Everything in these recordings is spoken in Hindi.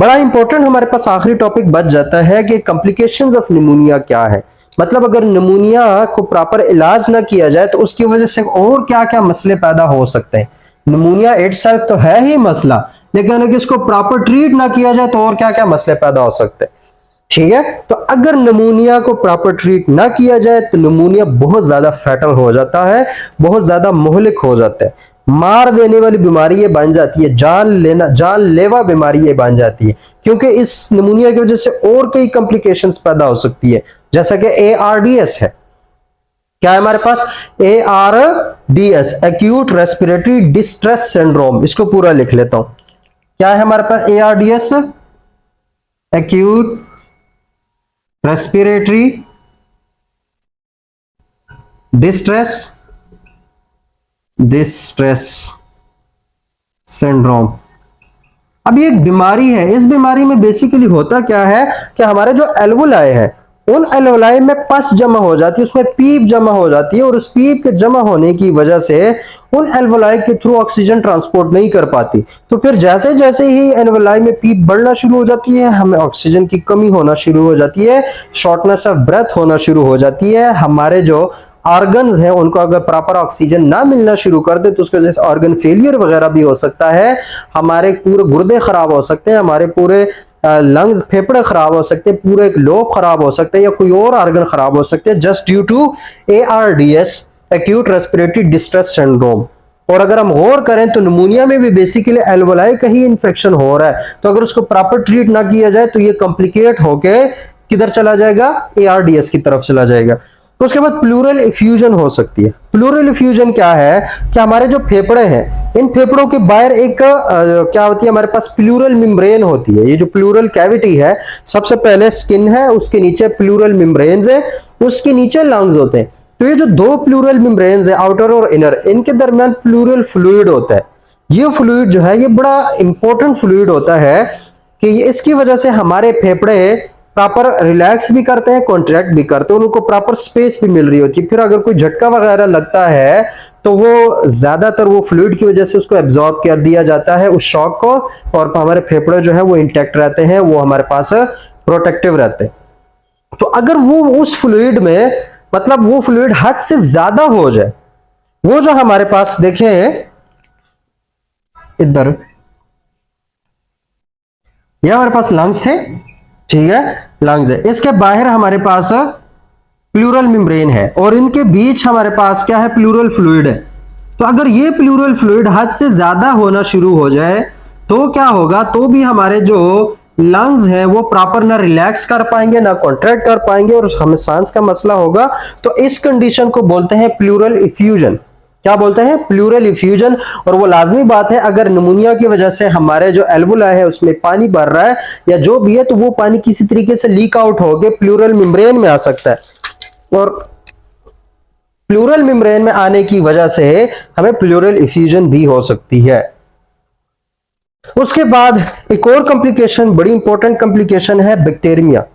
बड़ा इंपॉर्टेंट हमारे पास आखिरी टॉपिक बच जाता है कि कॉम्प्लिकेशंस ऑफ निमोनिया क्या है। मतलब अगर निमोनिया को प्रॉपर इलाज ना किया जाए तो उसकी वजह से और क्या क्या मसले पैदा हो सकते हैं। निमोनिया इटसेल्फ तो है ही मसला, लेकिन अगर इसको प्रॉपर ट्रीट ना किया जाए तो और क्या क्या मसले पैदा हो सकते हैं। ठीक है, तो अगर निमोनिया को प्रॉपर ट्रीट ना किया जाए तो निमोनिया बहुत ज्यादा फैटल हो जाता है, बहुत ज्यादा मोहलिक हो जाता है, मार देने वाली बीमारी ये बन जाती है, जानलेवा बीमारी ये बन जाती है, क्योंकि इस निमोनिया की वजह से और कई कॉम्प्लिकेशंस पैदा हो सकती है, जैसा कि ARDS है। क्या है हमारे पास? ARDS, acute respiratory distress syndrome. इसको पूरा लिख लेता हूं। क्या है हमारे पास? ARDS, acute respiratory distress syndrome. अब ये एक बीमारी है। इस बीमारी में बेसिकली होता क्या है कि हमारे जो एल्वोलाई है उन एल्वोलाई में पस जमा हो जाती है, उसमें पीप जमा हो जाती है, और उस पीप के जमा होने की वजह से उन एल्वोलाई के थ्रू ऑक्सीजन ट्रांसपोर्ट नहीं कर पाती। तो फिर जैसे जैसे ही एल्वोलाई में पीप बढ़ना शुरू हो जाती है, हमें ऑक्सीजन की कमी होना शुरू हो जाती है, शॉर्टनेस ऑफ ब्रेथ होना शुरू हो जाती है। हमारे जो ऑर्गन्स हैं उनको अगर प्रॉपर ऑक्सीजन ना मिलना शुरू कर दे तो उसके वजह से ऑर्गन फेलियर वगैरह भी हो सकता है, हमारे पूरे गुर्दे खराब हो सकते हैं, हमारे पूरे लंग्स फेफड़े खराब हो सकते हैं, पूरे एक लोब खराब हो सकते हैं, या कोई और ऑर्गन खराब हो सकते हैं, just due to ARDS, acute respiratory distress syndrome. और अगर हम गौर करें तो निमोनिया में भी बेसिकली एल्वोलाई का ही इंफेक्शन हो रहा है, तो अगर उसको प्रॉपर ट्रीट ना किया जाए तो ये कॉम्प्लिकेट होके किधर चला जाएगा? ARDS की तरफ चला जाएगा। तो उसके बाद प्लूरल इफ्यूजन हो सकती है। प्लूरल इफ्यूजन क्या है कि हमारे जो फेफड़े हैं, इन फेफड़ों के बाहर एक क्या होती है हमारे पास? प्लूरल मेम्ब्रेन होती है। ये जो प्लूरल कैविटी है, सबसे पहले स्किन है, उसके नीचे प्लूरल मेम्ब्रेन्स है, उसके नीचे लंग्स होते हैं। तो ये जो दो प्लूरल मेम्ब्रेन्स है, आउटर और इनर, इनके दरमियान प्लूरल फ्लूइड होता है। ये फ्लूइड जो है ये बड़ा इंपॉर्टेंट फ्लूइड होता है कि इसकी वजह से हमारे फेफड़े प्रॉपर रिलैक्स भी करते हैं, कॉन्ट्रैक्ट भी करते हैं, उनको प्रॉपर स्पेस भी मिल रही होती है। फिर अगर कोई झटका वगैरह लगता है तो वो ज्यादातर वो फ्लूइड की वजह से उसको एब्जॉर्ब कर दिया जाता है, उस शॉक को, और हमारे फेफड़े जो है वो इंटैक्ट रहते हैं, वो हमारे पास प्रोटेक्टिव रहते हैं। तो अगर वो उस फ्लूइड में, मतलब वो फ्लूइड हद से ज्यादा हो जाए, वो जो हमारे पास देखें इधर, ये हमारे पास लंग्स थे, ठीक है, लंग्स है, इसके बाहर हमारे पास प्लूरल मेम्ब्रेन है, और इनके बीच हमारे पास क्या है? प्लूरल फ्लूइड है। तो अगर ये प्लूरल फ्लूइड हद से ज्यादा होना शुरू हो जाए तो क्या होगा? तो भी हमारे जो लंग्स हैं वो प्रॉपर ना रिलैक्स कर पाएंगे, ना कॉन्ट्रैक्ट कर पाएंगे, और हमें सांस का मसला होगा। तो इस कंडीशन को बोलते हैं प्लूरल इफ्यूजन। क्या बोलते हैं? Pleural effusion. और वो लाजमी बात है, अगर निमोनिया की वजह से हमारे जो एल्वोलाई है उसमें पानी भर रहा है या जो भी है, तो वो पानी किसी तरीके से लीक आउट होकर प्लूरल मेम्ब्रेन में आ सकता है, और प्लूरल मेम्ब्रेन में आने की वजह से हमें प्लूरल इफ्यूजन भी हो सकती है। उसके बाद एक और कॉम्प्लिकेशन, बड़ी इंपॉर्टेंट कॉम्प्लिकेशन है बैक्टीरिया।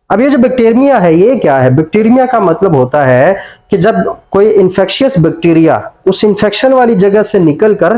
अब ये जो बैक्टीरिया है ये क्या है? बैक्टीरिया का मतलब होता है कि जब कोई इन्फेक्शियस बैक्टीरिया उस इन्फेक्शन वाली जगह से निकलकर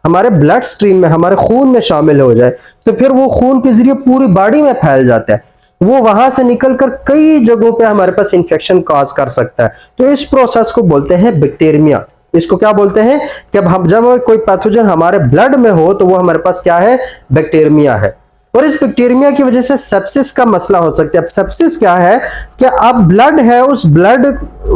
हमारे ब्लड स्ट्रीम में, हमारे खून में शामिल हो जाए, तो फिर वो खून के जरिए पूरी बॉडी में फैल जाता है, वो वहां से निकलकर कई जगहों पे हमारे पास इन्फेक्शन कॉज कर सकता है। तो इस प्रोसेस को बोलते हैं बैक्टीरिया। इसको क्या बोलते हैं कि जब कोई पैथोजन हमारे ब्लड में हो तो वो हमारे पास क्या है? बैक्टीरिया है। और इस बैक्टीरिया की वजह से सेप्सिस का मसला हो सकता है। अब सेप्सिस क्या है कि अब ब्लड है, उस ब्लड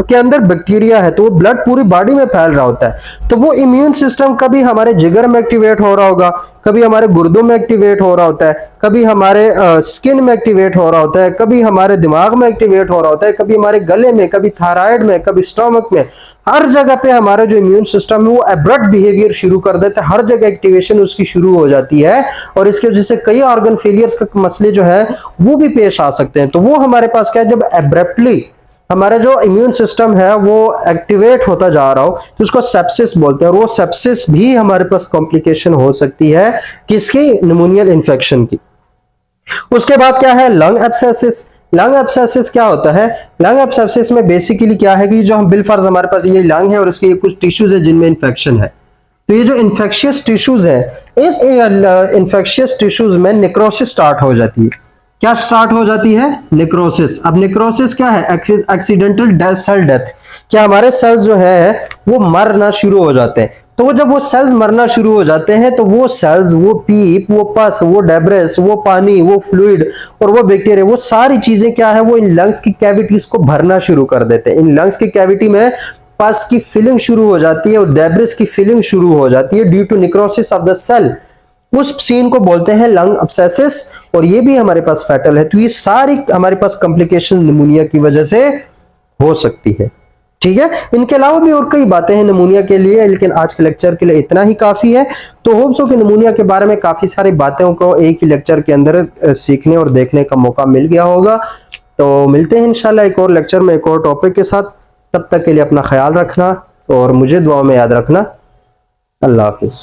के अंदर बैक्टीरिया है, तो वो ब्लड पूरी बॉडी में फैल रहा होता है, तो वो इम्यून सिस्टम कभी हमारे जिगर में एक्टिवेट हो रहा होगा, कभी हमारे गुर्दों में एक्टिवेट हो रहा होता है, कभी हमारे स्किन में एक्टिवेट हो रहा होता है, कभी हमारे दिमाग में एक्टिवेट हो रहा होता है, कभी हमारे गले में, कभी थायराइड में, कभी स्टोमक में। हर जगह पे हमारा जो इम्यून सिस्टम है वो एब्रप्ट बिहेवियर शुरू कर देता है, हर जगह एक्टिवेशन उसकी शुरू हो जाती है, और इसकी वजह से कई ऑर्गन फेलियर्स का मसले जो है वो भी पेश आ सकते हैं। तो वो हमारे पास क्या है? जब एब्रप्टली हमारा जो इम्यून सिस्टम है वो एक्टिवेट होता जा रहा हो तो उसको सेप्सिस बोलते हैं, और वो सेप्सिस भी हमारे पास कॉम्प्लिकेशन हो सकती है किसकी? निमोनियल इन्फेक्शन की। उसके बाद क्या है? Lung abscesses. लंग एब्सेसिस क्या होता है? लंग एब्सेसिस में बेसिकली क्या है कि जो हम बिलफर्ज हमारे पास ये लंग है और उसके कुछ टिश्यूज है जिनमें इन्फेक्शन है, तो ये जो इन्फेक्शियस टिश्यूज है, इस इन्फेक्शियस टिश्यूज में नेक्रोसिस स्टार्ट हो जाती है। क्या स्टार्ट हो जाती है? नेक्रोसिस। अब नेक्रोसिस क्या है? Accidental death, cell death. क्या हमारे सेल्स जो है वो मरना शुरू हो जाते हैं। तो वो जब वो सेल्स मरना शुरू हो जाते हैं तो वो सेल्स, वो पीप, वो पस, वो डेब्रिस, वो पानी, वो फ्लूइड और वो बैक्टीरिया, वो सारी चीजें क्या है, वो इन लंग्स की कैविटीज को भरना शुरू कर देते हैं। इन लंग्स की कैविटी में पस की फिलिंग शुरू हो जाती है और डेब्रिस की फिलिंग शुरू हो जाती है due to necrosis of the cell. उस सीन को बोलते हैं लंग अब्सेसिस और ये भी हमारे पास फैटल है। तो ये सारी हमारे पास कॉम्प्लिकेशन निमोनिया की वजह से हो सकती है। ठीक है, इनके अलावा भी और कई बातें हैं निमोनिया के लिए, लेकिन आज के लेक्चर के लिए इतना ही काफी है। तो होप सो कि निमोनिया के बारे में काफी सारी बातों को एक ही लेक्चर के अंदर सीखने और देखने का मौका मिल गया होगा। तो मिलते हैं इंशाल्लाह एक और लेक्चर में एक और टॉपिक के साथ। तब तक के लिए अपना ख्याल रखना और मुझे दुआ में याद रखना। अल्लाह हाफिज।